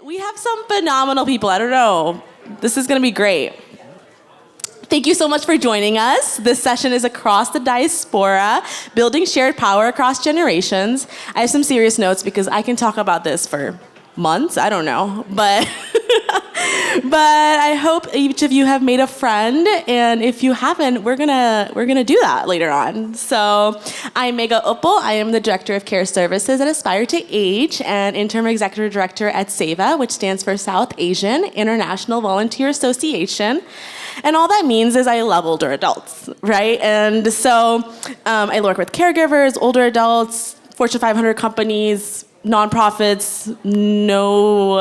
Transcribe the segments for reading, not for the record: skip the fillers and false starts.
We have some phenomenal people. I don't know. This is going to be great. Thank you so much for joining us. This session is Across the Diaspora, Building Shared Power Across Generations. I have some serious notes because I can talk about this for months. I don't know. But I hope each of you have made a friend, and if you haven't, we're gonna do that later on. So I'm Megha Uppal. I am the Director of Care Services at Aspire to Age and Interim Executive Director at SAVA, which stands for South Asian International Volunteer Association. And all that means is I love older adults, right? And so I work with caregivers, older adults, Fortune 500 companies, nonprofits, no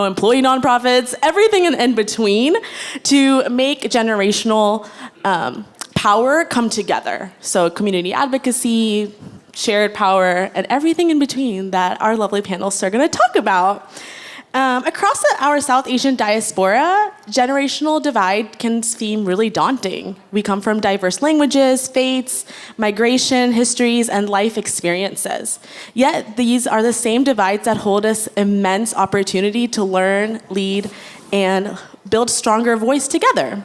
employee nonprofits, everything in between to make generational power come together. So community advocacy, shared power, and everything in between that our lovely panelists are going to talk about. Across our South Asian diaspora, generational divide can seem really daunting. We come from diverse languages, faiths, migration, histories, and life experiences. Yet these are the same divides that hold us immense opportunity to learn, lead, and build stronger voice together.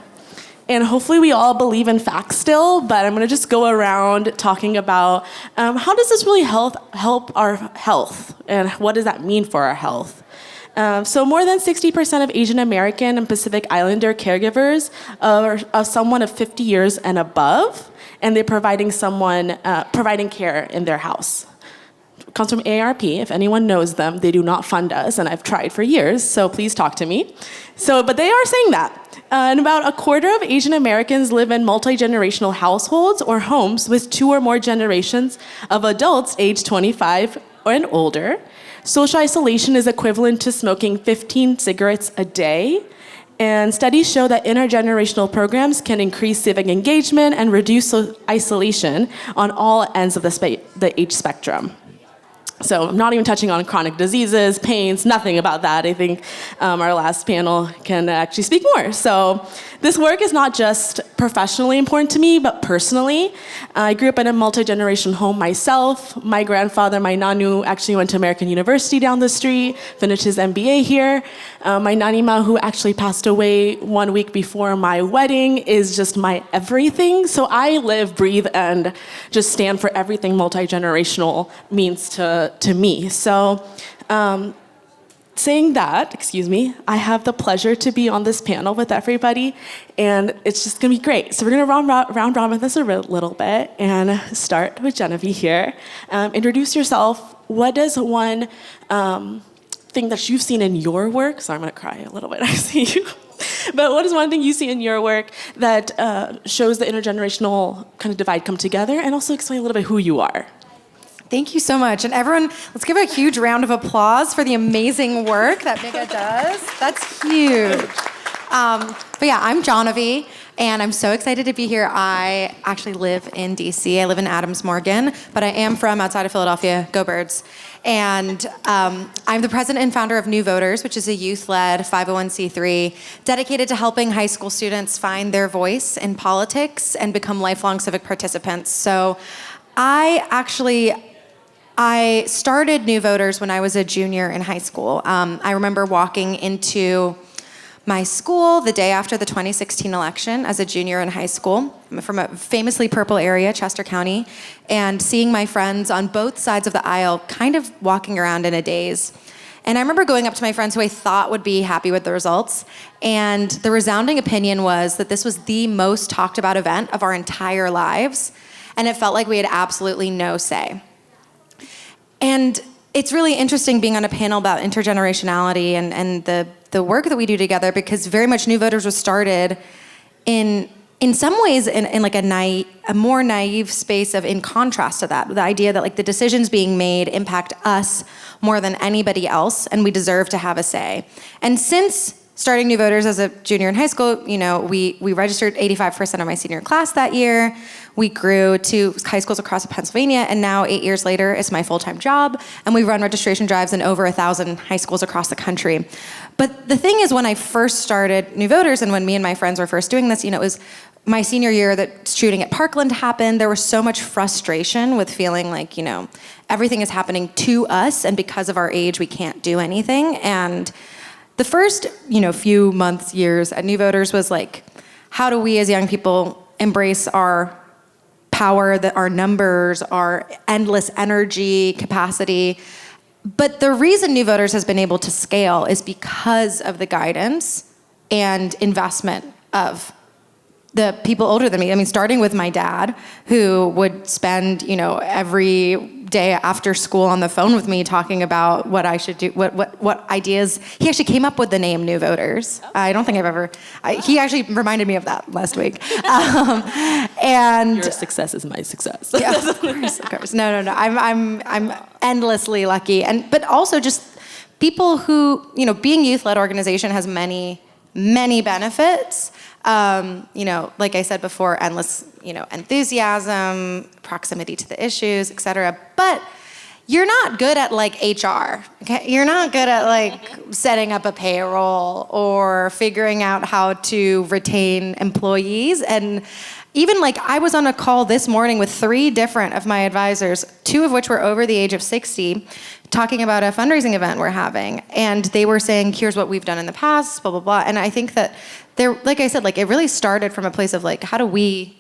And hopefully we all believe in facts still, but I'm gonna just go around talking about how does this really help our health, and what does that mean for our health? So more than 60% of Asian American and Pacific Islander caregivers are someone of 50 years and above, and they're providing care in their house. It comes from AARP. If anyone knows them, they do not fund us, and I've tried for years, so please talk to me. But they are saying that. And about a quarter of Asian Americans live in multi-generational households or homes with 2 or more generations of adults aged 25 and older. Social isolation is equivalent to smoking 15 cigarettes a day. And studies show that intergenerational programs can increase civic engagement and reduce isolation on all ends of the age spectrum. So I'm not even touching on chronic diseases, pains, nothing about that. I think our last panel can actually speak more. So this work is not just professionally important to me, but personally. I grew up in a multi-generation home myself. My grandfather, my nanu, actually went to American University down the street, finished his MBA here. My nanima, who actually passed away 1 week before my wedding, is just my everything. So I live, breathe, and just stand for everything multi-generational means to me. So saying that, I have the pleasure to be on this panel with everybody, and it's just gonna be great. So we're gonna round robin this a little bit and start with Genevieve here. Introduce yourself. What does one thing that you've seen in your work, sorry, I'm gonna cry a little bit, I see you. But what is one thing you see in your work that shows the intergenerational kind of divide come together, and also explain a little bit who you are? Thank you so much. And everyone, let's give a huge round of applause for the amazing work that Megha does. That's huge. But yeah, I'm Genevieve, and I'm so excited to be here. I actually live in DC. I live in Adams Morgan, but I am from outside of Philadelphia. Go Birds. And I'm the president and founder of New Voters, which is a youth-led 501c3 dedicated to helping high school students find their voice in politics and become lifelong civic participants. So I started New Voters when I was a junior in high school. I remember walking into my school the day after the 2016 election as a junior in high school. I'm from a famously purple area, Chester County, and seeing my friends on both sides of the aisle kind of walking around in a daze. And I remember going up to my friends who I thought would be happy with the results, and the resounding opinion was that this was the most talked about event of our entire lives, and it felt like we had absolutely no say. And it's really interesting being on a panel about intergenerationality and the work that we do together, because very much New Voters was started in some ways in like a more naive space of in contrast to that, the idea that like the decisions being made impact us more than anybody else, and we deserve to have a say. And since starting New Voters as a junior in high school, we registered 85% of my senior class that year. We grew to high schools across Pennsylvania, and now 8 years later, it's my full-time job, and we run registration drives in over 1,000 high schools across the country. But the thing is, when I first started New Voters, and when me and my friends were first doing this, it was my senior year, that shooting at Parkland happened. There was so much frustration with feeling like, everything is happening to us, and because of our age, we can't do anything. And the first, few months, years at New Voters was like, how do we as young people embrace our power, our numbers, our endless energy, capacity? But the reason New Voters has been able to scale is because of the guidance and investment of the people older than me. I mean, starting with my dad, who would spend, every day after school on the phone with me talking about what I should do, what ideas. He actually came up with the name New Voters. I don't think he actually reminded me of that last week. And your success is my success. Yeah, of course. No. I'm endlessly lucky, but also just people who, being youth-led organization has many benefits. Like I said before, endless, enthusiasm, proximity to the issues, et cetera. But you're not good at HR, okay? You're not good at setting up a payroll or figuring out how to retain employees. And even I was on a call this morning with 3 different of my advisors, 2 of which were over the age of 60, talking about a fundraising event we're having. And they were saying, here's what we've done in the past, blah, blah, blah. And I think that like I said, it really started from a place of how do we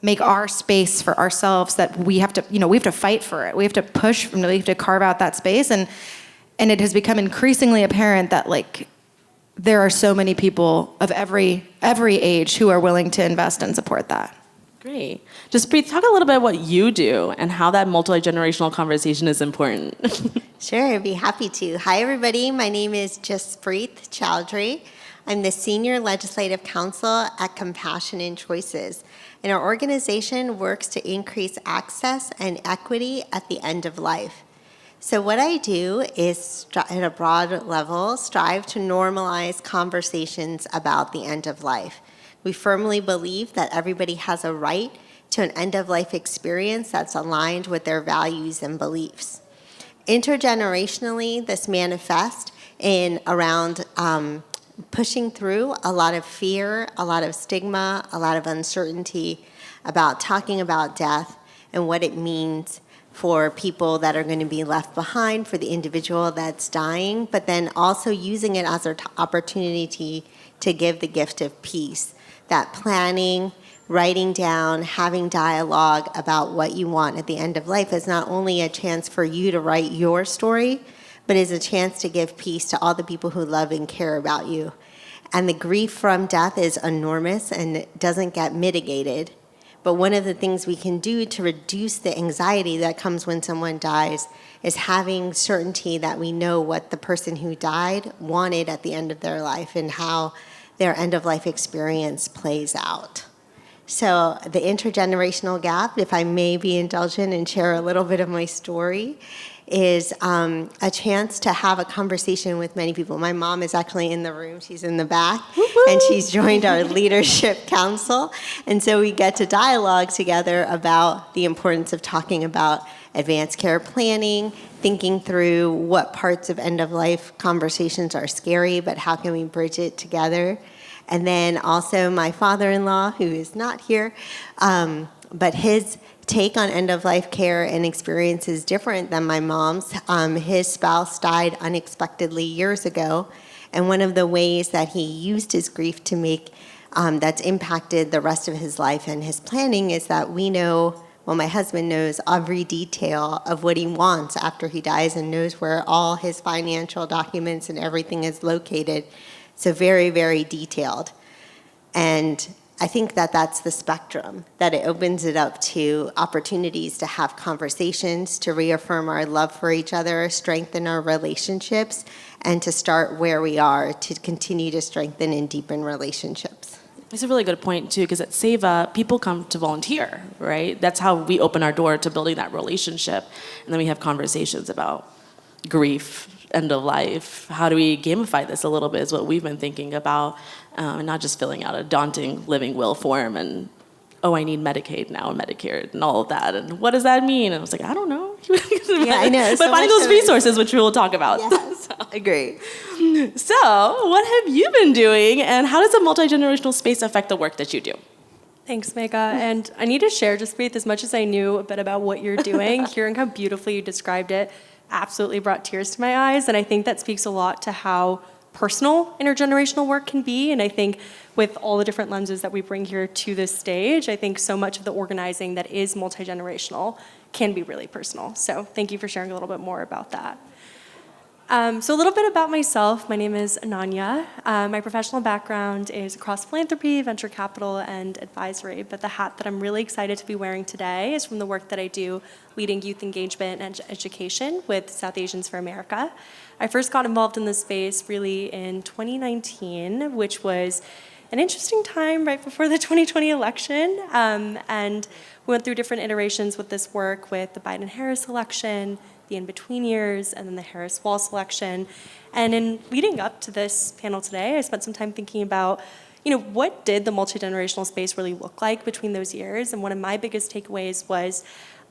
make our space for ourselves, that we have to, we have to fight for it. We have to push, we have to carve out that space. And it has become increasingly apparent that there are so many people of every age who are willing to invest and support that. Great. Just Preet, talk a little bit about what you do and how that multi-generational conversation is important. Sure, I'd be happy to. Hi, everybody. My name is Jaspreet Chowdhury. I'm the Senior Legislative Counsel at Compassion and Choices, and our organization works to increase access and equity at the end of life. So what I do is, at a broad level, strive to normalize conversations about the end of life. We firmly believe that everybody has a right to an end-of-life experience that's aligned with their values and beliefs. Intergenerationally, this manifests in around pushing through a lot of fear, a lot of stigma, a lot of uncertainty about talking about death and what it means for people that are going to be left behind, for the individual that's dying, but then also using it as an opportunity to give the gift of peace. That planning, writing down, having dialogue about what you want at the end of life is not only a chance for you to write your story, but is a chance to give peace to all the people who love and care about you. And the grief from death is enormous and doesn't get mitigated. But one of the things we can do to reduce the anxiety that comes when someone dies is having certainty that we know what the person who died wanted at the end of their life and how their end-of-life experience plays out. So the intergenerational gap, if I may be indulgent and share a little bit of my story, is a chance to have a conversation with many people. My mom is actually in the room. She's in the back. Woo-hoo! And she's joined our leadership council. And so we get to dialogue together about the importance of talking about advanced care planning, thinking through what parts of end-of-life conversations are scary, but how can we bridge it together. And then also my father-in-law, who is not here, but his take on end-of-life care and experience is different than my mom's. His spouse died unexpectedly years ago, and one of the ways that he used his grief to make that's impacted the rest of his life and his planning is that we know, well, my husband knows every detail of what he wants after he dies and knows where all his financial documents and everything is located. So very, very detailed. And I think that that's the spectrum, that it opens it up to opportunities to have conversations, to reaffirm our love for each other, strengthen our relationships, and to start where we are to continue to strengthen and deepen relationships. It's a really good point, too, because at SEVA, people come to volunteer, right? That's how we open our door to building that relationship. And then we have conversations about grief, end of life. How do we gamify this a little bit is what we've been thinking about, and not just filling out a daunting living will form and, oh, I need Medicaid now and Medicare and all of that. And what does that mean? And I was like, I don't know. Yeah, I know. But so finding those resources, which we will talk about. Yes, agree. So what have you been doing, and how does a multi-generational space affect the work that you do? Thanks, Mega. And I need to share, just Faith, as much as I knew a bit about what you're doing, hearing how beautifully you described it absolutely brought tears to my eyes. And I think that speaks a lot to how personal intergenerational work can be. And I think with all the different lenses that we bring here to this stage, I think so much of the organizing that is multi-generational can be really personal. So thank you for sharing a little bit more about that. So a little bit about myself. My name is Ananya. My professional background is across philanthropy, venture capital, and advisory. But the hat that I'm really excited to be wearing today is from the work that I do leading youth engagement and education with South Asians for America. I first got involved in this space really in 2019, which was an interesting time right before the 2020 election. And we went through different iterations with this work with the Biden-Harris election, the in-between years, and then the Harris-Walz election. And in leading up to this panel today, I spent some time thinking about, what did the multi-generational space really look like between those years? And one of my biggest takeaways was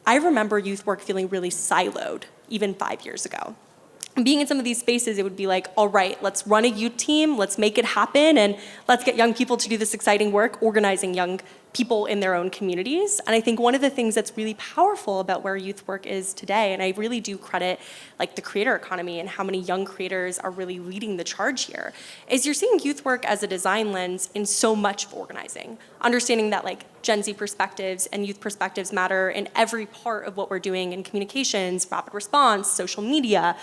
I remember youth work feeling really siloed even 5 years ago. And being in some of these spaces, it would be like, all right, let's run a youth team, let's make it happen, and let's get young people to do this exciting work, organizing young people in their own communities. And I think one of the things that's really powerful about where youth work is today, and I really do credit like the creator economy and how many young creators are really leading the charge here, is you're seeing youth work as a design lens in so much of organizing. Understanding that like Gen Z perspectives and youth perspectives matter in every part of what we're doing in communications, rapid response, social media,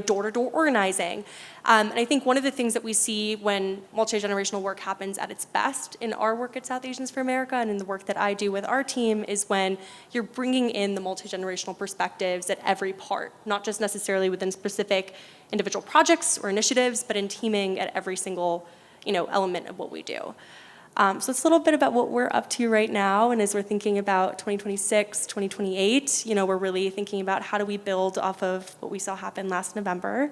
door-to-door organizing. And I think one of the things that we see when multi-generational work happens at its best in our work at South Asians for America and in the work that I do with our team is when you're bringing in the multi-generational perspectives at every part, not just necessarily within specific individual projects or initiatives, but in teaming at every single element of what we do. So it's a little bit about what we're up to right now, and as we're thinking about 2026, 2028, we're really thinking about how do we build off of what we saw happen last November,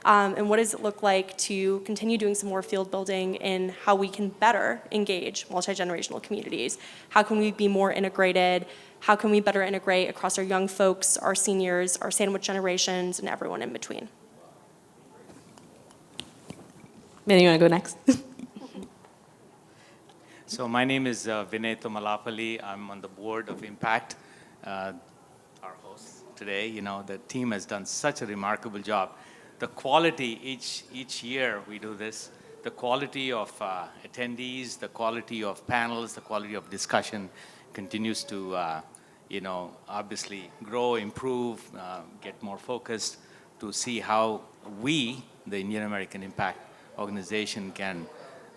and what does it look like to continue doing some more field building in how we can better engage multi-generational communities? How can we be more integrated? How can we better integrate across our young folks, our seniors, our sandwich generations, and everyone in between? Manny, you want to go next? So my name is Vinay Tomalapalli. I'm on the board of Impact, our host today. The team has done such a remarkable job. The quality, each year we do this, the quality of attendees, the quality of panels, the quality of discussion continues to, obviously grow, improve, get more focused to see how we, the Indian American Impact Organization, can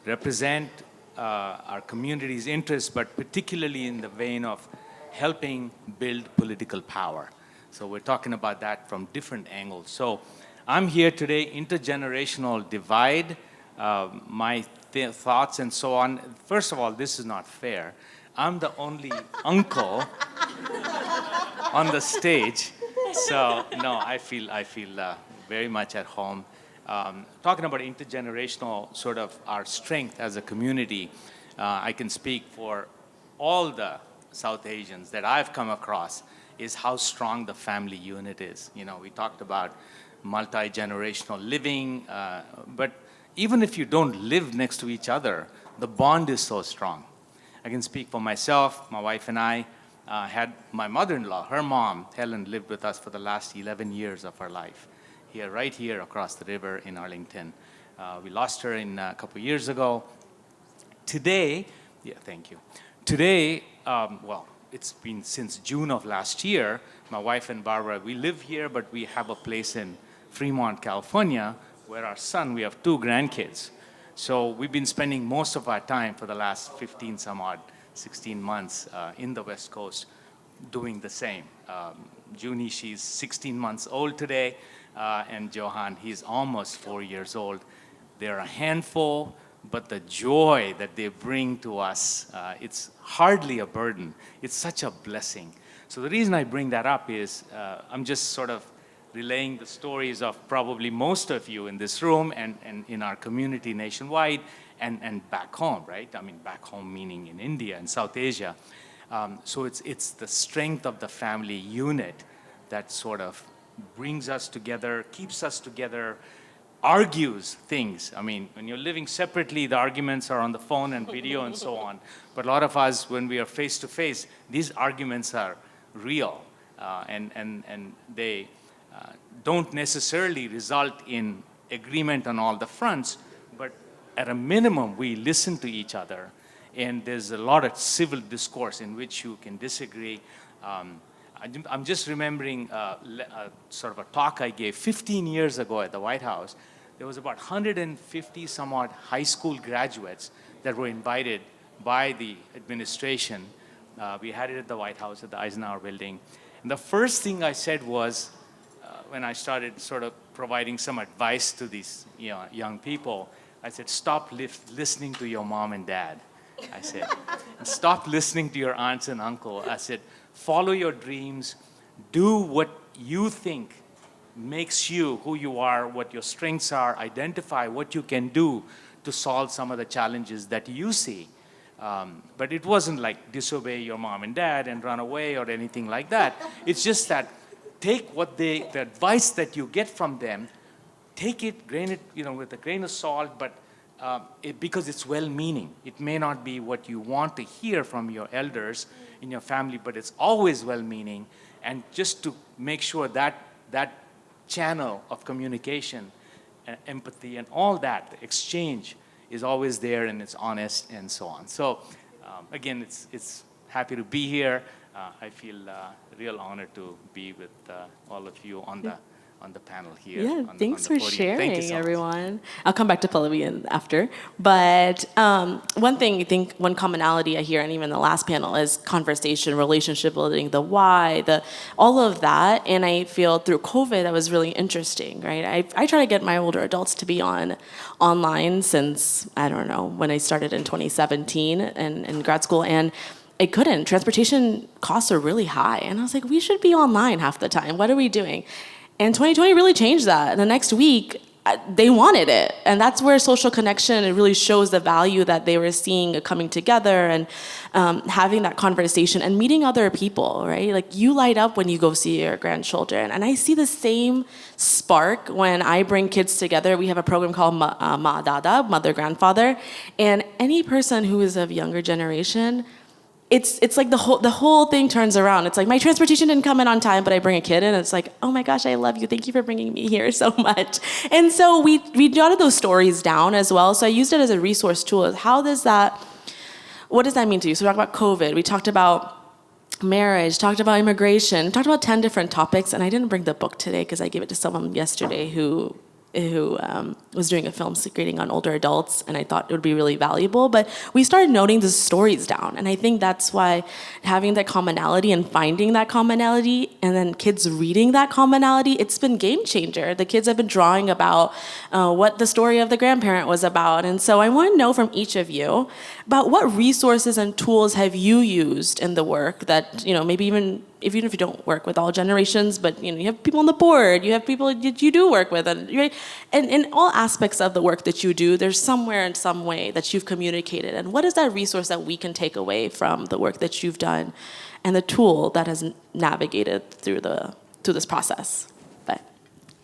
represent our community's interests, but particularly in the vein of helping build political power. So we're talking about that from different angles. So I'm here today, intergenerational divide, my thoughts and so on. First of all, this is not fair. I'm the only uncle on the stage. So no, I feel very much at home. Talking about intergenerational sort of our strength as a community, I can speak for all the South Asians that I've come across is how strong the family unit is. We talked about multi-generational living, but even if you don't live next to each other, the bond is so strong. I can speak for myself. My wife and I had my mother-in-law, her mom, Helen, lived with us for the last 11 years of her life. Right here across the river in Arlington. We lost her a couple years ago. Today, thank you. Today, it's been since June of last year, my wife and Barbara, we live here, but we have a place in Fremont, California, where our son, we have 2 grandkids. So we've been spending most of our time for the last 16 months in the West Coast doing the same. Junie, she's 16 months old today. And Johan, he's almost 4 years old. They're a handful, but the joy that they bring to us, it's hardly a burden. It's such a blessing. So the reason I bring that up is I'm just sort of relaying the stories of probably most of you in this room and in our community nationwide and back home, right? I mean, back home meaning in India and South Asia. So it's the strength of the family unit that sort of brings us together, keeps us together, argues things. I mean, when you're living separately, the arguments are on the phone and video and so on. But a lot of us, when we are face to face, these arguments are real, and they don't necessarily result in agreement on all the fronts, but at a minimum, we listen to each other. And there's a lot of civil discourse in which you can disagree. I'm just remembering sort of a talk I gave 15 years ago at the White House. There was about 150 some odd high school graduates that were invited by the administration. We had it at the White House at the Eisenhower Building. And the first thing I said was, when I started sort of providing some advice to these young people, I said, stop listening to your mom and dad. I said, and stop listening to your aunts and uncle. I said, follow your dreams, do what you think makes you who you are, what your strengths are, identify what you can do to solve some of the challenges that you see. But it wasn't like disobey your mom and dad and run away or anything like that. It's just that take the advice that you get from them, take it, grain it, with a grain of salt, but because it's well-meaning. It may not be what you want to hear from your elders in your family, but it's always well-meaning. And just to make sure that that channel of communication and empathy and all that, the exchange is always there and it's honest and so on. So again, it's happy to be here. I feel real honored to be with all of you on the panel here. Yeah, thanks for sharing, Thank you so much. everyone. I'll come back to Pallavi after. But one thing I think, one commonality I hear, and even the last panel, is conversation, relationship building, the why, all of that. And I feel through COVID, that was really interesting, right? I try to get my older adults to be online since, I don't know, when I started in 2017 in grad school. And I couldn't. Transportation costs are really high. And I was like, we should be online half the time. What are we doing? And 2020 really changed that. And the next week, they wanted it. And that's where social connection, it really shows the value that they were seeing coming together and having that conversation and meeting other people, right? Like, you light up when you go see your grandchildren. And I see the same spark when I bring kids together. We have a program called Ma Dada, Mother Grandfather. And any person who is of younger generation, it's like the whole thing turns around. It's like, my transportation didn't come in on time, but I bring a kid in, and it's like, oh my gosh, I love you. Thank you for bringing me here so much. And so we jotted those stories down as well. So I used it as a resource tool. What does that mean to you? So we talked about COVID. We talked about marriage, talked about immigration, talked about 10 different topics. And I didn't bring the book today because I gave it to someone yesterday who was doing a film screening on older adults, and I thought it would be really valuable. But we started noting the stories down, and I think that's why having that commonality and finding that commonality, and then kids reading that commonality, it's been game changer. The kids have been drawing about what the story of the grandparent was about. And so I want to know from each of you about what resources and tools have you used in the work that, maybe even if you don't work with all generations, but you have people on the board, you have people that you do work with, and in all aspects of the work that you do, there's somewhere in some way that you've communicated. And what is that resource that we can take away from the work that you've done, and the tool that has navigated through this process? But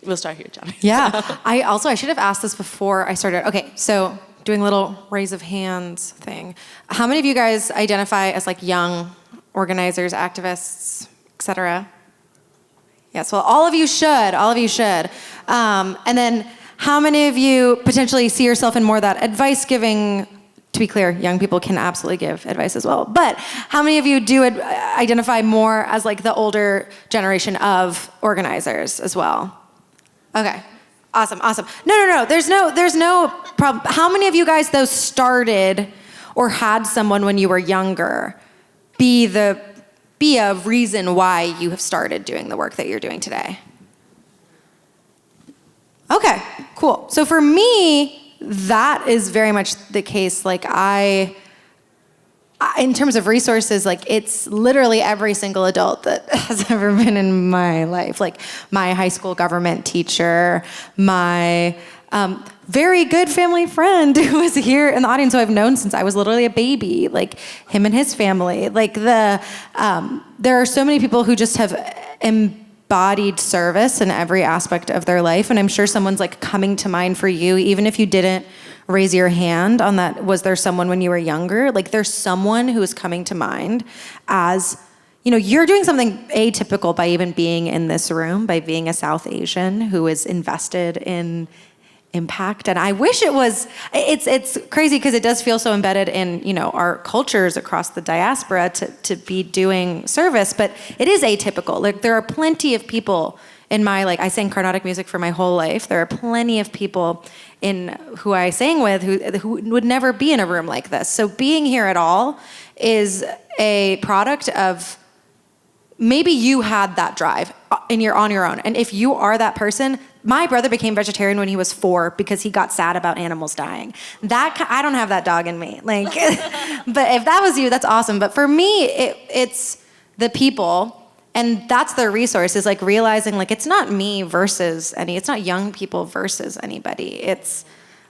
we'll start here, John. Yeah. I should have asked this before I started. Okay, so doing a little raise of hands thing. How many of you guys identify as like young organizers, activists, etc.? Yes, well, all of you should. And then how many of you potentially see yourself in more that advice giving? To be clear, young people can absolutely give advice as well. But how many of you do identify more as like the older generation of organizers as well? Okay, awesome. No, there's no problem. How many of you guys, though, started or had someone when you were younger be a reason why you have started doing the work that you're doing today? Okay, cool. So for me, that is very much the case. Like in terms of resources, like it's literally every single adult that has ever been in my life. Like my high school government teacher, my very good family friend who was here in the audience who I've known since I was literally a baby, like him and his family. Like there are so many people who just have embodied service in every aspect of their life. And I'm sure someone's like coming to mind for you, even if you didn't raise your hand on that. Was there someone when you were younger? Like there's someone who is coming to mind as, you know, you're doing something atypical by even being in this room, by being a South Asian who is invested in impact. And I wish it was, it's crazy because it does feel so embedded in, you know, our cultures across the diaspora to be doing service, but it is atypical. Like there are plenty of people in my, like I sang Carnatic music for my whole life. There are plenty of people in who I sang with who would never be in a room like this. So being here at all is a product of maybe you had that drive and you're on your own. And if you are that person, my brother became vegetarian when he was 4 because he got sad about animals dying. I don't have that dog in me. Like, but if that was you, that's awesome. But for me, it's the people, and that's the resource, is like realizing like it's not me versus it's not young people versus anybody. It's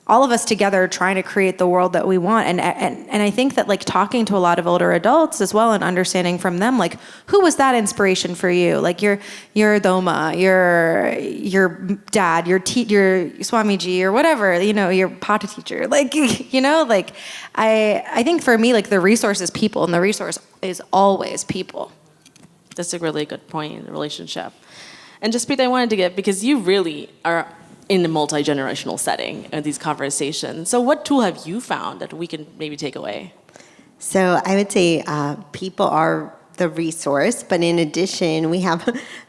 all of us together trying to create the world that we want. And I think that like talking to a lot of older adults as well and understanding from them, like, who was that inspiration for you? Like your Doma, your dad, your Swamiji, or whatever, you know, your Pata teacher. Like, you know, like I think for me, like the resource is people, and the resource is always people. That's a really good point in the relationship. And Jaspreet, I wanted to get, because you really are in a multi-generational setting in these conversations. So what tool have you found that we can maybe take away? So I would say people are the resource, but in addition,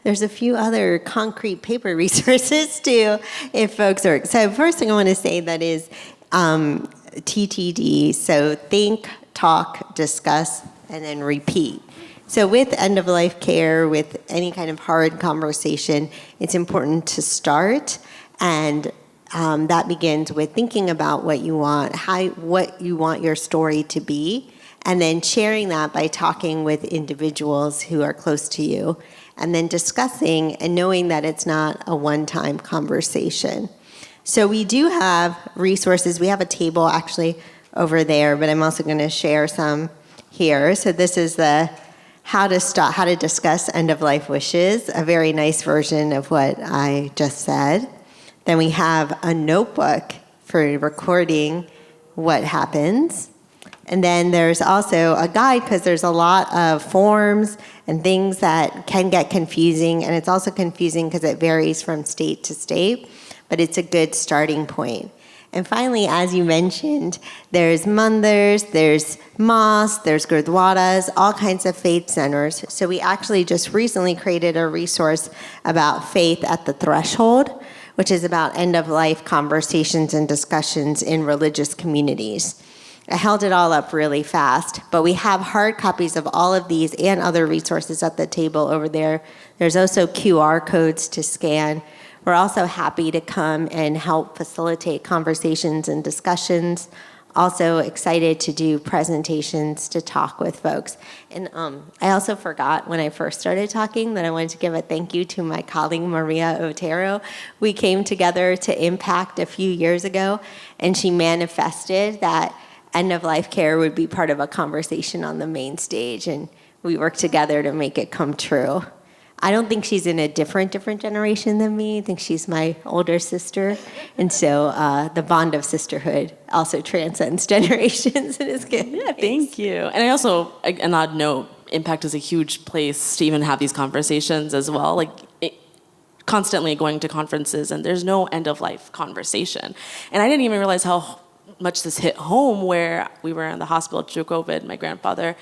there's a few other concrete paper resources too, if folks are. So first thing I want to say that is TTD, so think, talk, discuss, and then repeat. So with end-of-life care, with any kind of hard conversation, it's important to start, and that begins with thinking about what you want, what you want your story to be, and then sharing that by talking with individuals who are close to you, and then discussing and knowing that it's not a one-time conversation. So we do have resources. We have a table actually over there, but I'm also going to share some here. So this is the how to discuss end-of-life wishes, a very nice version of what I just said. Then we have a notebook for recording what happens. And then there's also a guide, because there's a lot of forms and things that can get confusing. And it's also confusing because it varies from state to state, but it's a good starting point. And finally, as you mentioned, there's mandirs, there's mosques, there's gurdwaras, all kinds of faith centers. So we actually just recently created a resource about faith at the threshold, which is about end-of-life conversations and discussions in religious communities. I held it all up really fast, but we have hard copies of all of these and other resources at the table over there. There's also QR codes to scan. We're also happy to come and help facilitate conversations and discussions. Also excited to do presentations to talk with folks. And I also forgot when I first started talking that I wanted to give a thank you to my colleague Maria Otero. We came together to Impact a few years ago, and she manifested that end-of-life care would be part of a conversation on the main stage, and we worked together to make it come true. I don't think she's in a different generation than me. I think she's my older sister. And so the bond of sisterhood also transcends generations and is good. Yeah, thank you. And I also, an odd note, Impact is a huge place to even have these conversations as well. Like constantly going to conferences, and there's no end-of-life conversation. And I didn't even realize how much this hit home, where we were in the hospital through COVID. My grandfather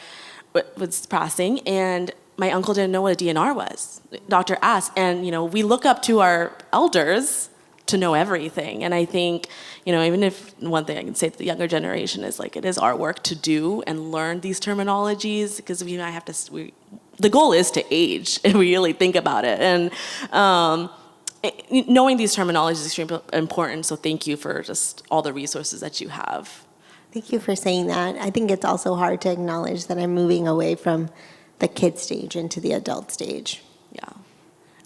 was passing, and my uncle didn't know what a DNR was. Doctor asked, and we look up to our elders to know everything. And I think, even if one thing I can say to the younger generation is like, it is our work to do and learn these terminologies, because the goal is to age and really think about it. And knowing these terminologies is extremely important. So thank you for just all the resources that you have. Thank you for saying that. I think it's also hard to acknowledge that I'm moving away from the kid stage into the adult stage. Yeah.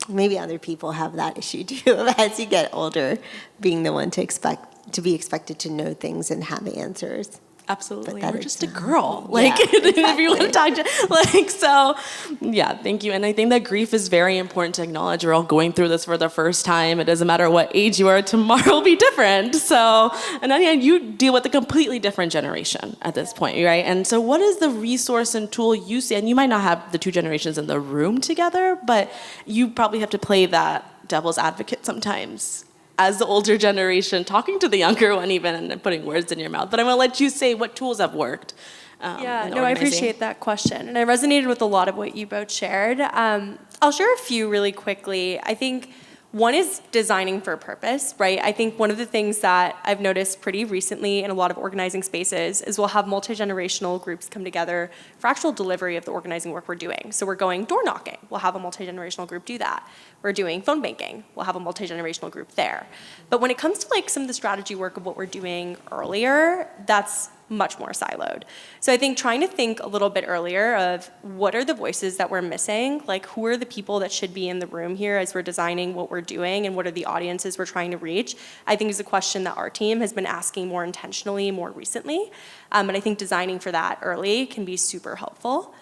Maybe other people have that issue too, as you get older, being the one to be expected to know things and have answers. Absolutely. that We're it's, just a girl. Like, yeah, if you want to talk to, like, so, yeah, thank you. And I think that grief is very important to acknowledge. We're all going through this for the first time. It doesn't matter what age you are, tomorrow will be different. So, and then you deal with a completely different generation at this point, right? And so, what is the resource and tool you see? And you might not have the two generations in the room together, but you probably have to play that devil's advocate sometimes as the older generation, talking to the younger one even and putting words in your mouth. But I'm gonna let you say what tools have worked. Yeah, in no, I organizing. appreciate that question. And I resonated with a lot of what you both shared. I'll share a few really quickly. I think one is designing for a purpose, right? I think one of the things that I've noticed pretty recently in a lot of organizing spaces is we'll have multi-generational groups come together for actual delivery of the organizing work we're doing. So we're going door knocking, we'll have a multi-generational group do that. We're doing phone banking, we'll have a multi-generational group there. But when it comes to like some of the strategy work of what we're doing earlier, that's much more siloed. So I think trying to think a little bit earlier of what are the voices that we're missing, like who are the people that should be in the room here as we're designing what we're doing and what are the audiences we're trying to reach, I think is a question that our team has been asking more intentionally more recently. And I think designing for that early can be super helpful.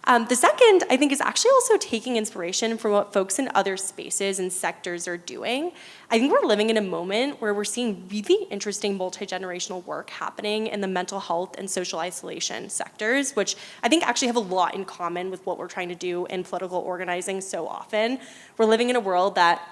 The second, I think, is actually also taking inspiration from what folks in other spaces and sectors are doing. I think we're living in a moment where we're seeing really interesting multi-generational work happening in the mental health and social isolation sectors, which I think actually have a lot in common with what we're trying to do in political organizing so often. We're living in a world that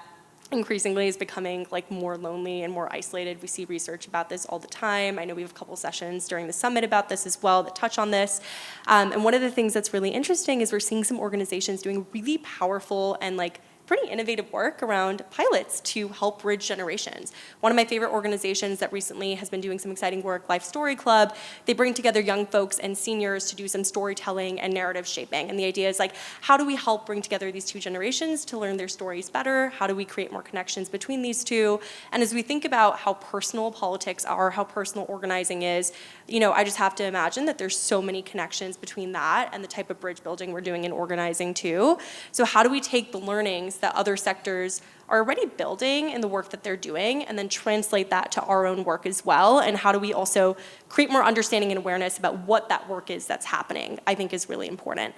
increasingly is becoming like more lonely and more isolated. We see research about this all the time. I know we have a couple sessions during the summit about this as well that touch on this. And one of the things that's really interesting is we're seeing some organizations doing really powerful and like pretty innovative work around pilots to help bridge generations. One of my favorite organizations that recently has been doing some exciting work, Life Story Club, they bring together young folks and seniors to do some storytelling and narrative shaping. And the idea is like, how do we help bring together these two generations to learn their stories better? How do we create more connections between these two? And as we think about how personal politics are, how personal organizing is, you know, I just have to imagine that there's so many connections between that and the type of bridge building we're doing in organizing too. So how do we take the learnings that other sectors are already building in the work that they're doing and then translate that to our own work as well? And how do we also create more understanding and awareness about what that work is that's happening, I think is really important.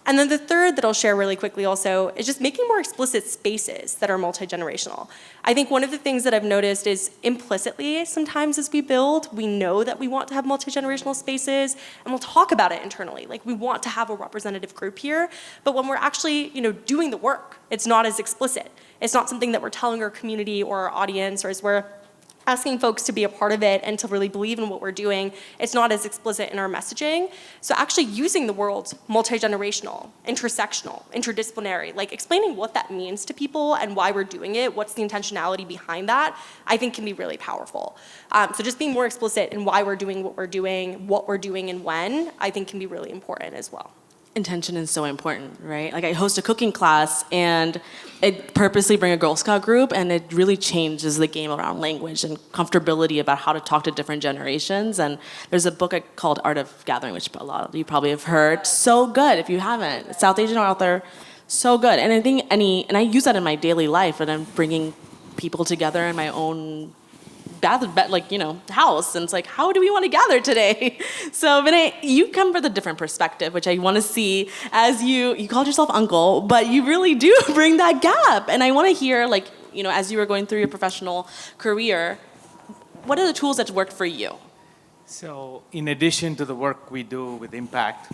And then the third that I'll share really quickly also is just making more explicit spaces that are multi-generational. I think one of the things that I've noticed is implicitly sometimes as we build, we know that we want to have multi-generational spaces and we'll talk about it internally. Like we want to have a representative group here, but when we're actually, you know, doing the work, it's not as explicit. It's not something that we're telling our community or our audience, or as we're asking folks to be a part of it and to really believe in what we're doing, it's not as explicit in our messaging. So actually using the words multi-generational, intersectional, interdisciplinary, like explaining what that means to people and why we're doing it, what's the intentionality behind that, I think can be really powerful. So just being more explicit in why we're doing what we're doing and when, I think can be really important as well. Intention is so important, right? Like I host a cooking class and I purposely bring a Girl Scout group and it really changes the game around language and comfortability about how to talk to different generations. And there's a book called Art of Gathering, which a lot of you probably have heard. So good if you haven't. South Asian author, so good. And I think and I use that in my daily life and I'm bringing people together in my own house, and it's like, how do we want to gather today? So Vinay, you come with a different perspective, which I want to see as you called yourself uncle, but you really do bring that gap. And I want to hear, like, you know, as you were going through your professional career, what are the tools that worked for you? So in addition to the work we do with Impact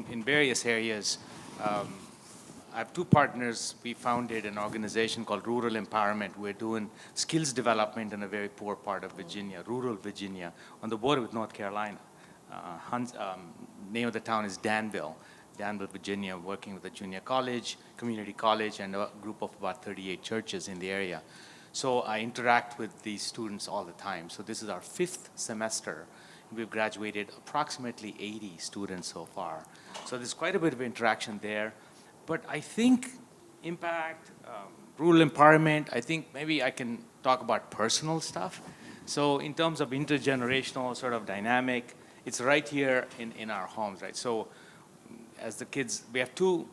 in various areas, I have two partners. We founded an organization called Rural Empowerment. We're doing skills development in a very poor part of Virginia, rural Virginia, on the border with North Carolina. Name of the town is Danville, Virginia, working with a junior college, community college, and a group of about 38 churches in the area. So I interact with these students all the time. So this is our 5th semester. We've graduated approximately 80 students so far. So there's quite a bit of interaction there. But I think Impact, rural empowerment, I think maybe I can talk about personal stuff. So in terms of intergenerational sort of dynamic, it's right here in our homes, right? So as the kids, we have two,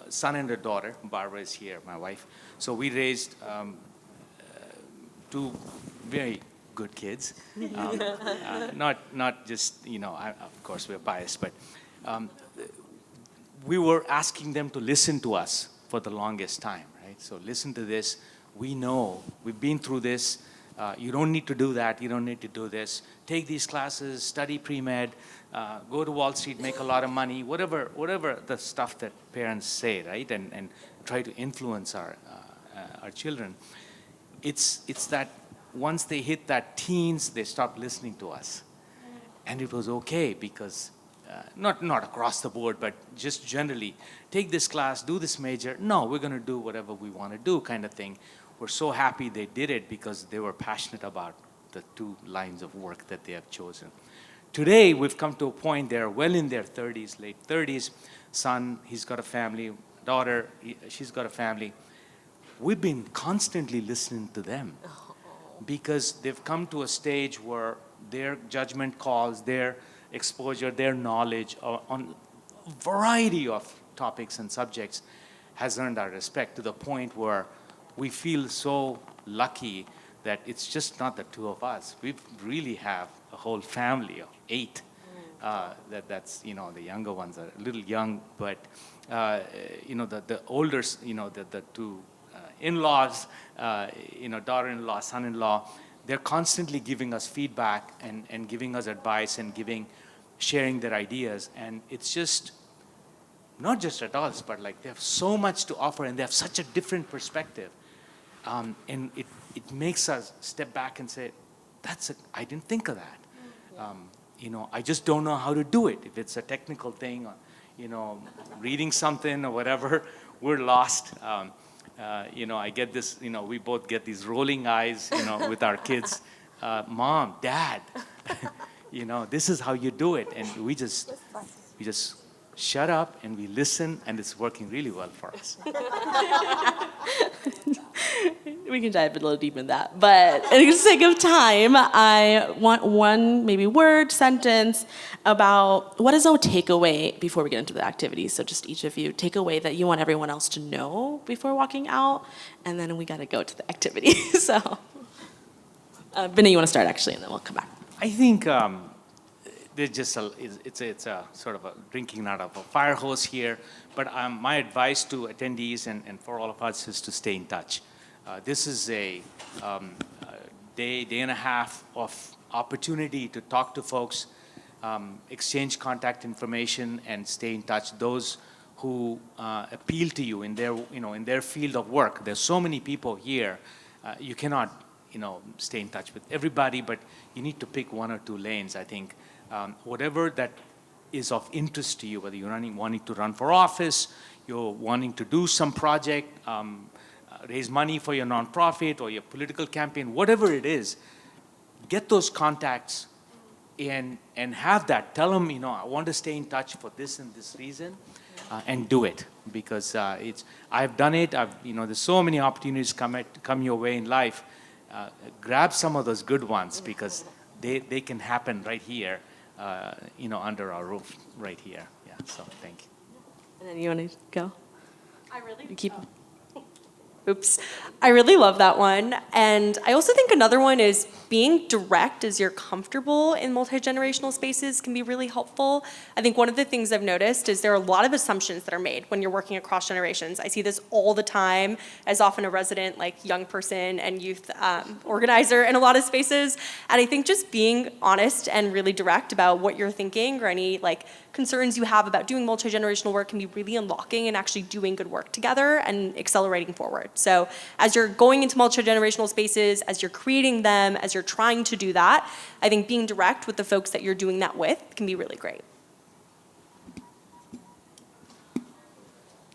son and a daughter. Barbara is here, my wife. So we raised two very good kids. Not just, of course we're biased, but we were asking them to listen to us for the longest time, right? So listen to this. We know, we've been through this. You don't need to do that. You don't need to do this. Take these classes, study pre-med, go to Wall Street, make a lot of money, whatever the stuff that parents say, right? And try to influence our children. It's that once they hit that teens, they stop listening to us. And it was okay because, not across the board, but just generally, take this class, do this major. No, we're going to do whatever we want to do kind of thing. We're so happy they did it because they were passionate about the 2 lines of work that they have chosen. Today, we've come to a point they're well in their 30s, late 30s. Son, he's got a family. Daughter, she's got a family. We've been constantly listening to them because they've come to a stage where their judgment calls, their exposure, their knowledge on a variety of topics and subjects has earned our respect to the point where we feel so lucky that it's just not the 2 of us. We really have a whole family of 8. That's the younger ones are a little young, but the older, the 2 in-laws, daughter-in-law, son-in-law, they're constantly giving us feedback and giving us advice and sharing their ideas. And it's just, not just adults, but like they have so much to offer and they have such a different perspective. And it makes us step back and say, I didn't think of that. I just don't know how to do it. If it's a technical thing, or, reading something or whatever, we're lost. I get this, we both get these rolling eyes, with our kids. Mom, Dad, this is how you do it. And we just shut up and we listen, and it's working really well for us. We can dive a little deep in that. But for the sake of time, I want one maybe word, sentence about what is a takeaway before we get into the activities. So just each of you, takeaway that you want everyone else to know before walking out, and then we got to go to the activity. So, Vinay, you want to start actually, and then we'll come back. I think there's just it's a sort of a drinking out of a fire hose here. But my advice to attendees and for all of us is to stay in touch. This is a day and a half of opportunity to talk to folks, exchange contact information, and stay in touch. Those who appeal to you in their field of work. There's so many people here. You cannot, stay in touch with everybody, but you need to pick 1 or 2 lanes. I think whatever that is of interest to you, whether you're wanting to run for office, you're wanting to do some project, raise money for your nonprofit or your political campaign, whatever it is, get those contacts and have that. Tell them, I want to stay in touch for this and this reason, and do it because I've done it. There's so many opportunities come your way in life. Grab some of those good ones because they can happen right here, under our roof right here. Yeah. So thank you. And then you want to go? I really love that one. And I also think another one is being direct as you're comfortable in multi-generational spaces can be really helpful. I think one of the things I've noticed is there are a lot of assumptions that are made when you're working across generations. I see this all the time as often a resident, young person and youth organizer in a lot of spaces. And I think just being honest and really direct about what you're thinking or any concerns you have about doing multi-generational work can be really unlocking and actually doing good work together and accelerating forward. So as you're going into multi-generational spaces, as you're creating them, as you're trying to do that, I think being direct with the folks that you're doing that with can be really great.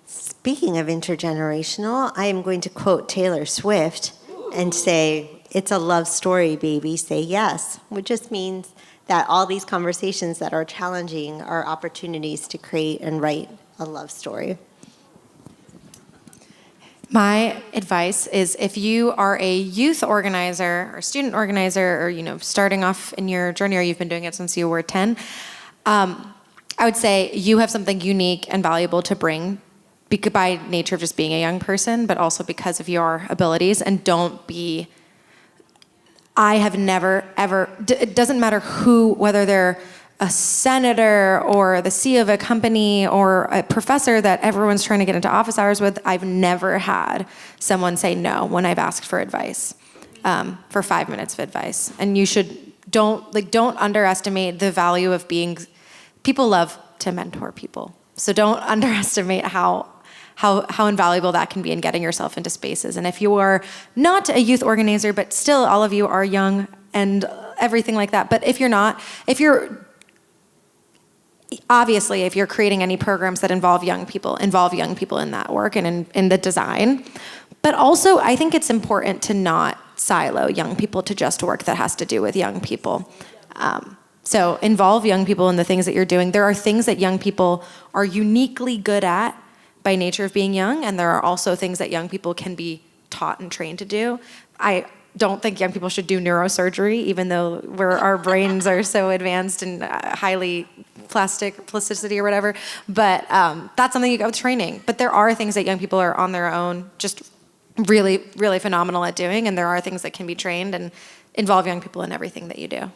Speaking of intergenerational, I am going to quote Taylor Swift and say, "It's a love story, baby, say yes," which just means that all these conversations that are challenging are opportunities to create and write a love story. My advice is if you are a youth organizer or student organizer or, starting off in your journey or you've been doing it since you were 10, I would say you have something unique and valuable to bring by nature of just being a young person, but also because of your abilities, and don't be I have never, ever, it doesn't matter who, whether they're a senator or the CEO of a company or a professor that everyone's trying to get into office hours with, I've never had someone say no when I've asked for advice, for 5 minutes of advice. And you don't underestimate the value of people love to mentor people. So don't underestimate how invaluable that can be in getting yourself into spaces. And if you are not a youth organizer, but still all of you are young and everything like that, but if you're creating any programs that involve young people in that work and in the design. But also, I think it's important to not silo young people to just work that has to do with young people. So involve young people in the things that you're doing. There are things that young people are uniquely good at by nature of being young, and there are also things that young people can be taught and trained to do. I don't think young people should do neurosurgery, even though our brains are so advanced and highly plasticity or whatever. But that's something you go with training. But there are things that young people are on their own just really, really phenomenal at doing, and there are things that can be trained and involve young people in everything that you do.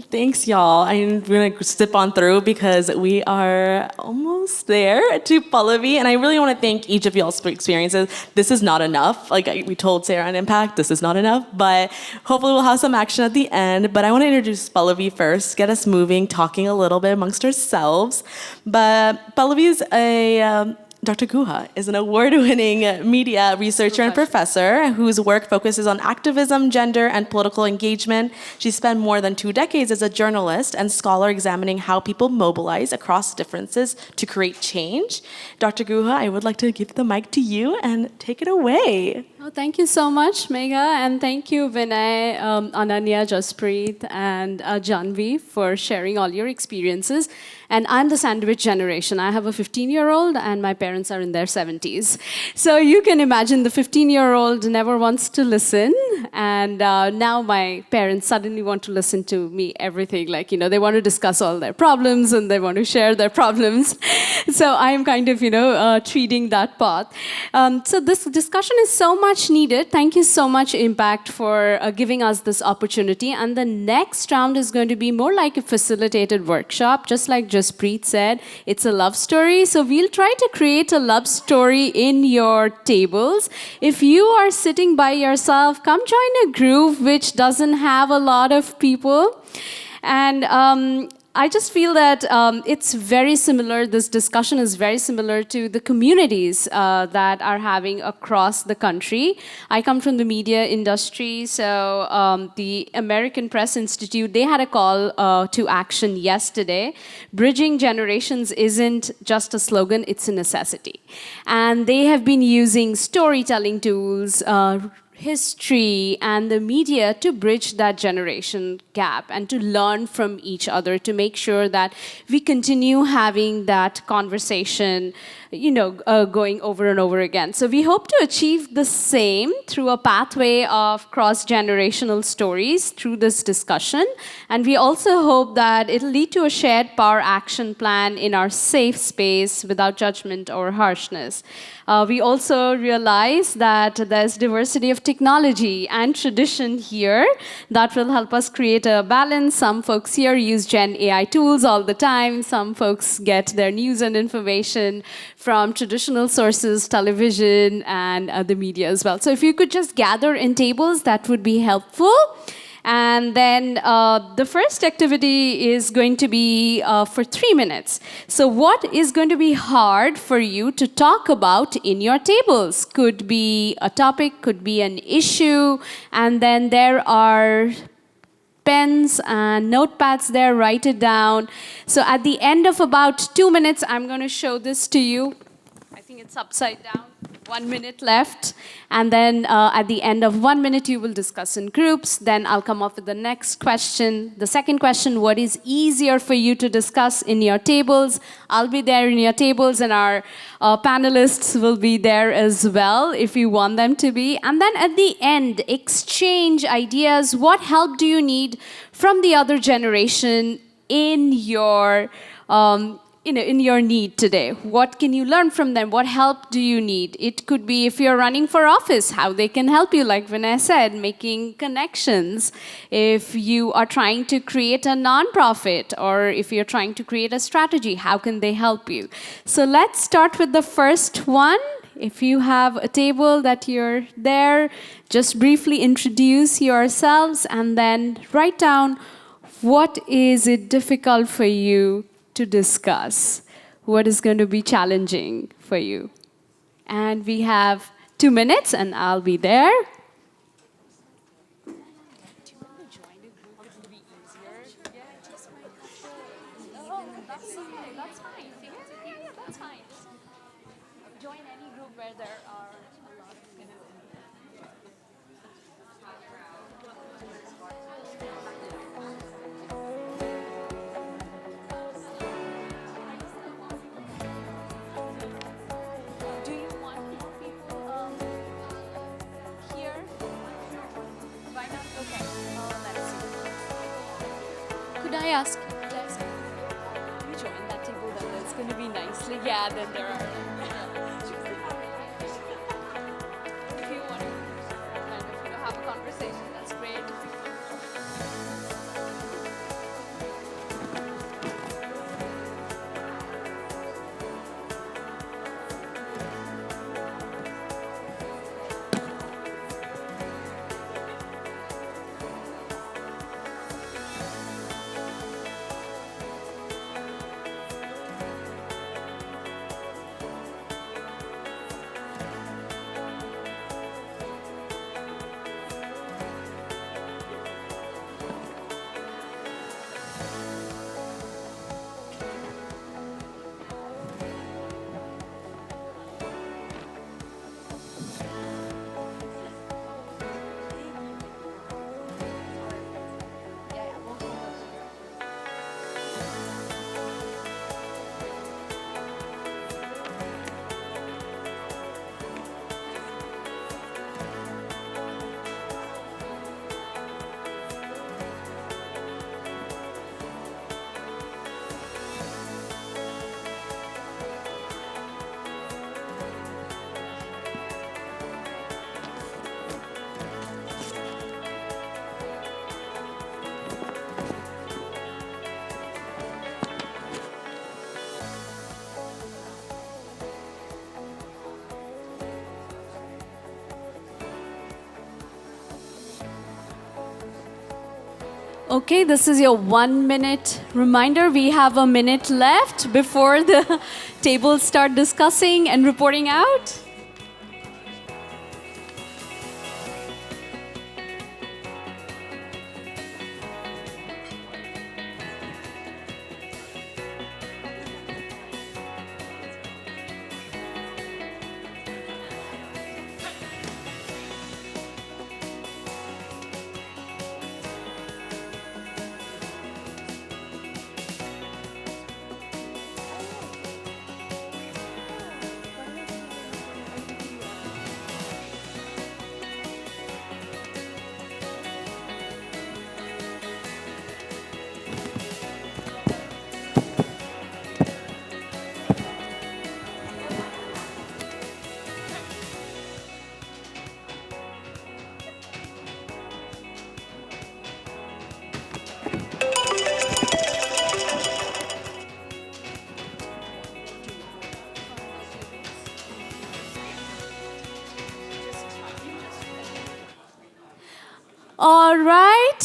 Thanks, y'all. I'm going to zip on through because we are almost there to Pallavi, and I really want to thank each of y'all's experiences. This is not enough. Like we told Sarah on Impact, this is not enough, but hopefully we'll have some action at the end. But I want to introduce Pallavi first, get us moving, talking a little bit amongst ourselves. But Pallavi is Dr. Guha is an award-winning media researcher and professor whose work focuses on activism, gender, and political engagement. She spent more than 2 decades as a journalist and scholar examining how people mobilize across differences to create change. Dr. Guha, I would like to give the mic to you and take it away. Oh, thank you so much, Megha, and thank you, Vinay, Ananya, Jaspreet, and Janvi for sharing all your experiences. And I'm the sandwich generation. I have a 15-year-old, and my parents are in their 70s. So you can imagine the 15-year-old never wants to listen, and now my parents suddenly want to listen to me everything. Like, they want to discuss all their problems, and they want to share their problems. So I'm kind of, treating that path. So this discussion is so much needed. Thank you so much, Impact, for giving us this opportunity. And the next round is going to be more like a facilitated workshop, just like Jaspreet said. It's a love story. So we'll try to create a love story in your tables. If you are sitting by yourself, come join a group which doesn't have a lot of people. And I just feel that it's very similar, this discussion is very similar to the communities that are having across the country. I come from the media industry, so the American Press Institute, they had a call to action yesterday. Bridging generations isn't just a slogan, it's a necessity. And they have been using storytelling tools, history and the media to bridge that generation gap and to learn from each other to make sure that we continue having that conversation, going over and over again. So we hope to achieve the same through a pathway of cross-generational stories through this discussion. And we also hope that it'll lead to a shared power action plan in our safe space without judgment or harshness. We also realize that there's diversity of technology and tradition here that will help us create a balance. Some folks here use Gen AI tools all the time. Some folks get their news and information from traditional sources, television, and the media as well. So if you could just gather in tables, that would be helpful. And then the first activity is going to be for 3 minutes. So what is going to be hard for you to talk about in your tables? Could be a topic, could be an issue, and then there are pens and notepads there, write it down. So at the end of about 2 minutes, I'm going to show this to you. I think it's upside down. 1 minute left. And then at the end of 1 minute, you will discuss in groups. Then I'll come up with the next question. The second question, what is easier for you to discuss in your tables? I'll be there in your tables, and our panelists will be there as well if you want them to be. And then at the end, exchange ideas. What help do you need from the other generation in your in your need today. What can you learn from them? What help do you need? It could be if you're running for office, how they can help you, like Vinay said, making connections. If you are trying to create a nonprofit, or if you're trying to create a strategy, how can they help you? So let's start with the first one. If you have a table that you're there, just briefly introduce yourselves and then write down what is it difficult for you to discuss? What is going to be challenging for you? And we have 2 minutes, and I'll be there. Join any group where there are a lot of Do you want more people here? Why not? Okay. Let's see. Could I ask? You join that table, then it's going to be nicely. Yeah, then there are. If you want to kind of have a conversation, that's great. Okay, this is your 1 minute reminder. We have a minute left before the tables start discussing and reporting out. All right,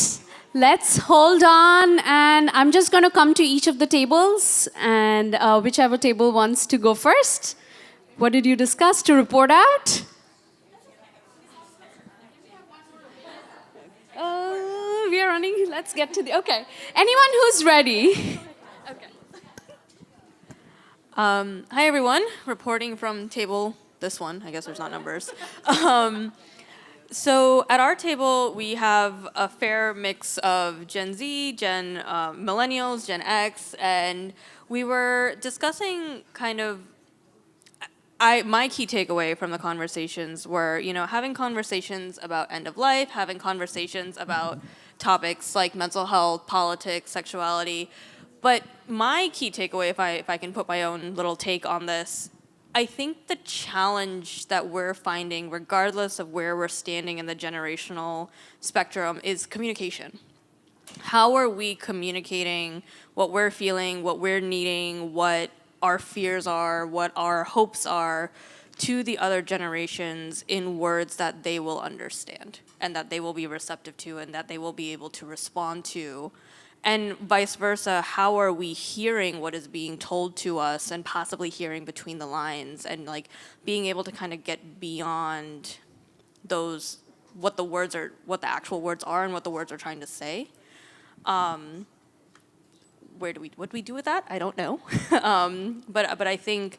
let's hold on, and I'm just going to come to each of the tables, and whichever table wants to go first. What did you discuss to report out? We are running. Let's get to the. Okay. Anyone who's ready? Okay. Hi everyone, reporting from table, this one, I guess there's not numbers. So at our table, we have a fair mix of Gen Z, Millennials, Gen X, and we were discussing kind of, my key takeaway from the conversations were, having conversations about end of life, having conversations about topics like mental health, politics, sexuality, But my key takeaway, if I can put my own little take on this, I think the challenge that we're finding, regardless of where we're standing in the generational spectrum, is communication. How are we communicating what we're feeling, what we're needing, what our fears are, what our hopes are to the other generations in words that they will understand and that they will be receptive to and that they will be able to respond to? And vice versa, how are we hearing what is being told to us and possibly hearing between the lines and like being able to kind of get beyond those, what the words are, what the actual words are and what the words are trying to say? What do we do with that? I don't know. But I think,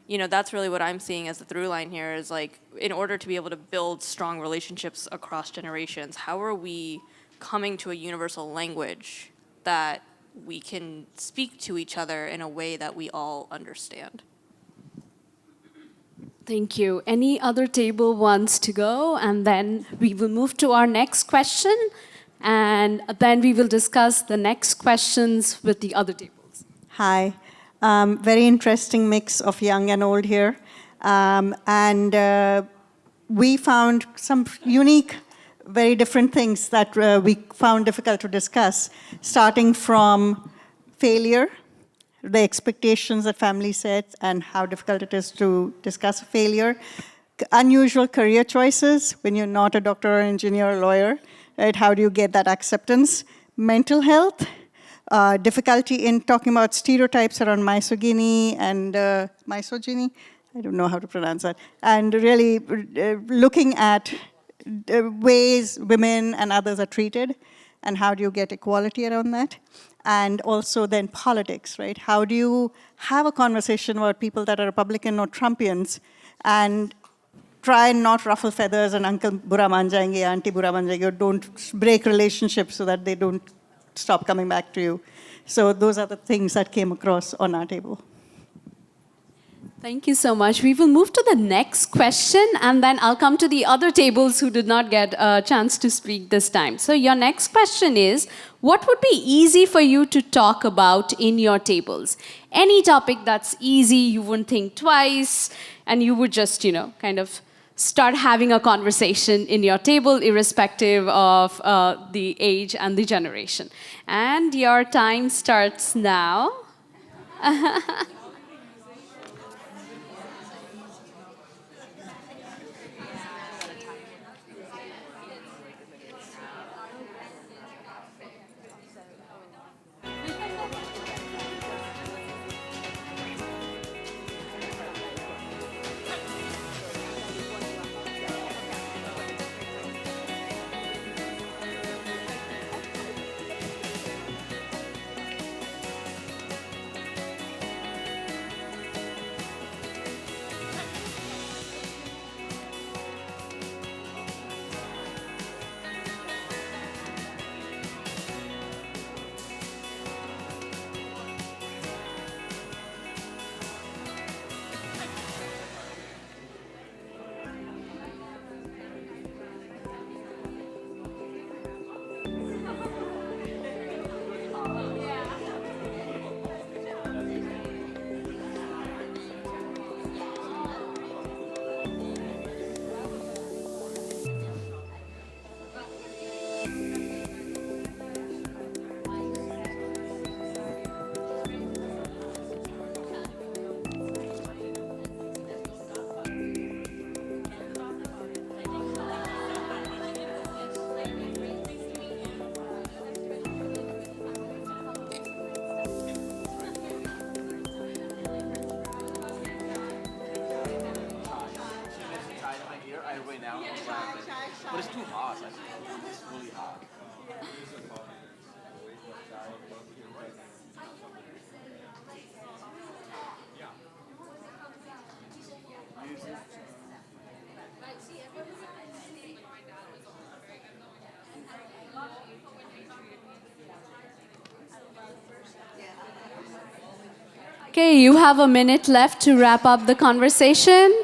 you know, that's really what I'm seeing as the through line here is like, in order to be able to build strong relationships across generations, how are we coming to a universal language that we can speak to each other in a way that we all understand? Thank you. Any other table wants to go? And then we will move to our next question. And then we will discuss the next questions with the other tables. Hi. Very interesting mix of young and old here. We found some unique, very different things that we found difficult to discuss, starting from failure, the expectations that family sets, and how difficult it is to discuss failure. Unusual career choices when you're not a doctor or engineer or lawyer, right? How do you get that acceptance? Mental health, difficulty in talking about stereotypes around misogyny and misogyny. I don't know how to pronounce that. And really looking at ways women and others are treated and how do you get equality around that. And also then politics, right? How do you have a conversation about people that are Republican or Trumpians and try and not ruffle feathers and uncle bura maan jayenge, auntie bura maan jayenge, or don't break relationships so that they don't stop coming back to you. So those are the things that came across on our table. Thank you so much. We will move to the next question, and then I'll come to the other tables who did not get a chance to speak this time. So your next question is, what would be easy for you to talk about in your tables? Any topic that's easy, you wouldn't think twice, and you would just, you know, kind of start having a conversation in your table, irrespective of the age and the generation. And your time starts now. But it's too hot. It's really hot. Okay, you have a minute left to wrap up the conversation.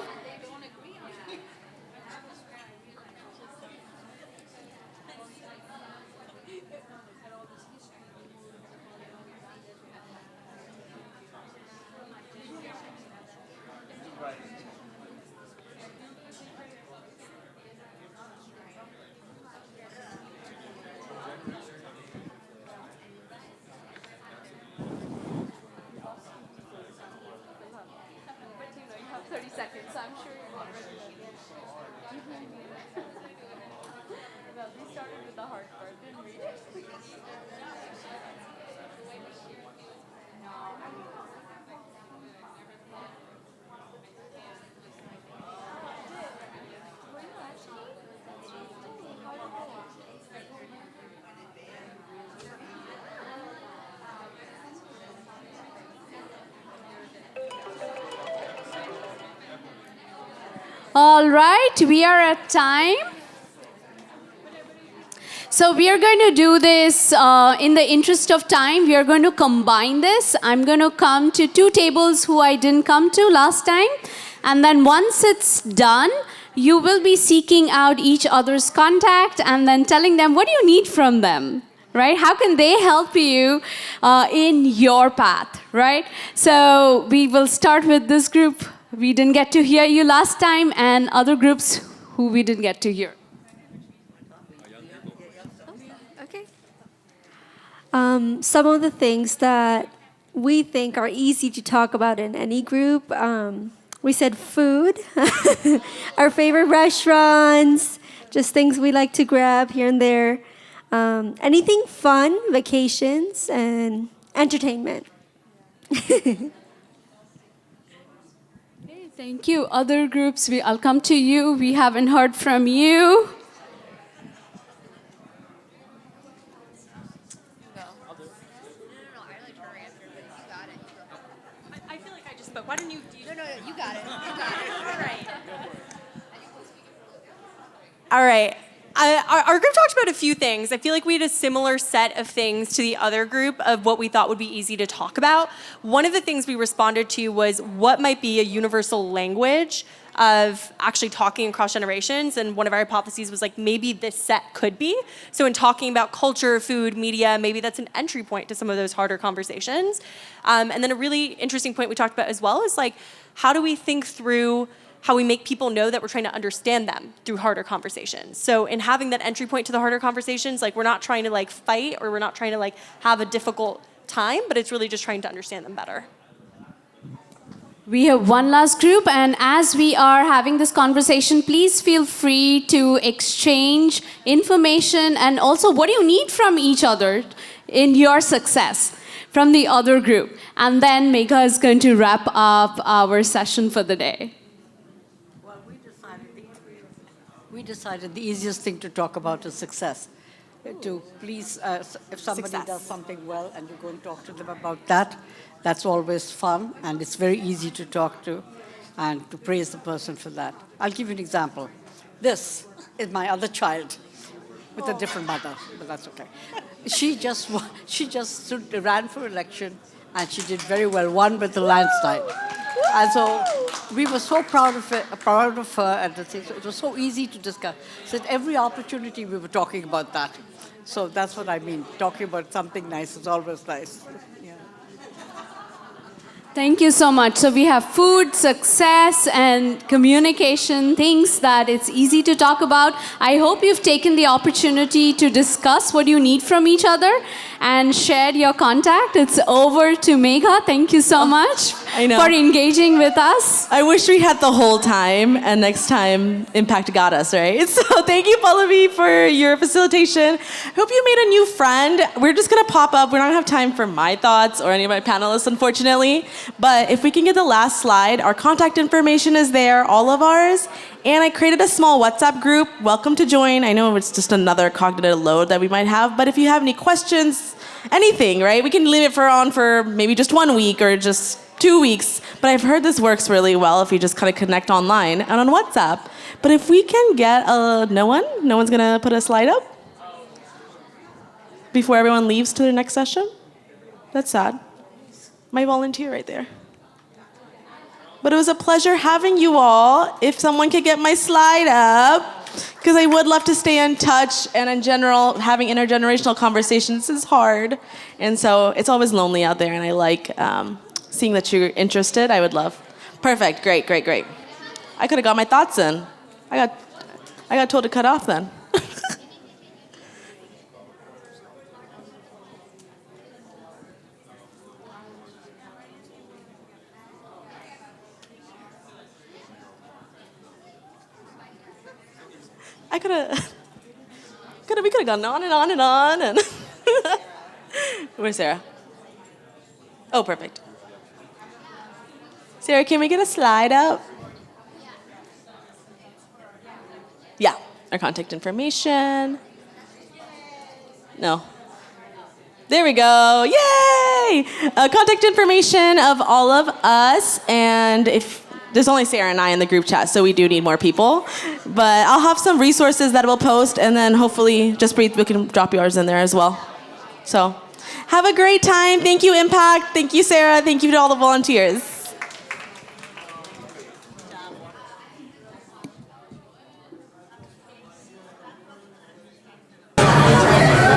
I'm sure you've already done it. Well, we started with the hard part, didn't we? All right, we are at time. So we are going to do this in the interest of time. We are going to combine this. I'm going to come to two tables who I didn't come to last time. And then once it's done, you will be seeking out each other's contact and then telling them what do you need from them, right? How can they help you in your path, right? So we will start with this group. We didn't get to hear you last time, and other groups who we didn't get to hear. Okay. Some of the things that we think are easy to talk about in any group, we said food, our favorite restaurants, just things we like to grab here and there. Anything fun, vacations, and entertainment. Thank you. Other groups, I'll come to you. We haven't heard from you. I feel like I just spoke. Why don't you? No, you got it. You got it. All right. All right. Our group talked about a few things. I feel like we had a similar set of things to the other group of what we thought would be easy to talk about. One of the things we responded to was what might be a universal language of actually talking across generations. And one of our hypotheses was like, maybe this set could be. So in talking about culture, food, media, maybe that's an entry point to some of those harder conversations. And then a really interesting point we talked about as well is like, how do we think through how we make people know that we're trying to understand them through harder conversations. So in having that entry point to the harder conversations, like we're not trying to like fight or we're not trying to like have a difficult time, but it's really just trying to understand them better. We have one last group, and as we are having this conversation, please feel free to exchange information and also what do you need from each other in your success from the other group. And then Megha is going to wrap up our session for the day. We decided the easiest thing to talk about is success. To please, if somebody does something well and you go and talk to them about that, that's always fun and it's very easy to talk to and to praise the person for that. I'll give you an example. This is my other child with a different mother, but that's okay. She just ran for election and she did very well, won with the landslide. And so we were so proud of her and the thing. So it was so easy to discuss. So at every opportunity we were talking about that. So that's what I mean. Talking about something nice is always nice. Yeah. Thank you so much. So we have food, success, and communication, things that it's easy to talk about. I hope you've taken the opportunity to discuss what you need from each other and shared your contact. It's over to Megha. Thank you so much for engaging with us. I wish we had the whole time, and next time Impact got us, right? So thank you, Pallavi, for your facilitation. Hope you made a new friend. We're just gonna pop up. We don't have time for my thoughts or any of my panelists, unfortunately. But if we can get the last slide, our contact information is there, all of ours. And I created a small WhatsApp group. Welcome to join. I know it's just another cognitive load that we might have, but if you have any questions, anything, right? We can leave it on for maybe just 1 week or just 2 weeks. But I've heard this works really well if you just kind of connect online and on WhatsApp. But if we can get no one's gonna put a slide up before everyone leaves to their next session? That's sad. My volunteer right there. But it was a pleasure having you all. If someone could get my slide up, because I would love to stay in touch, and in general, having intergenerational conversations is hard. And so it's always lonely out there, and I like seeing that you're interested. I would love. Perfect, great. I could have got my thoughts in. I got told to cut off then. we could have gone on and on and on. And where's Sarah? Oh, perfect. Sarah, can we get a slide up? Yeah, our contact information. No. There we go. Yay! Contact information of all of us. And if there's only Sarah and I in the group chat, so we do need more people. But I'll have some resources that we'll post, and then hopefully, Just Breathe, we can drop yours in there as well. So have a great time. Thank you, Impact. Thank you, Sarah. Thank you to all the volunteers.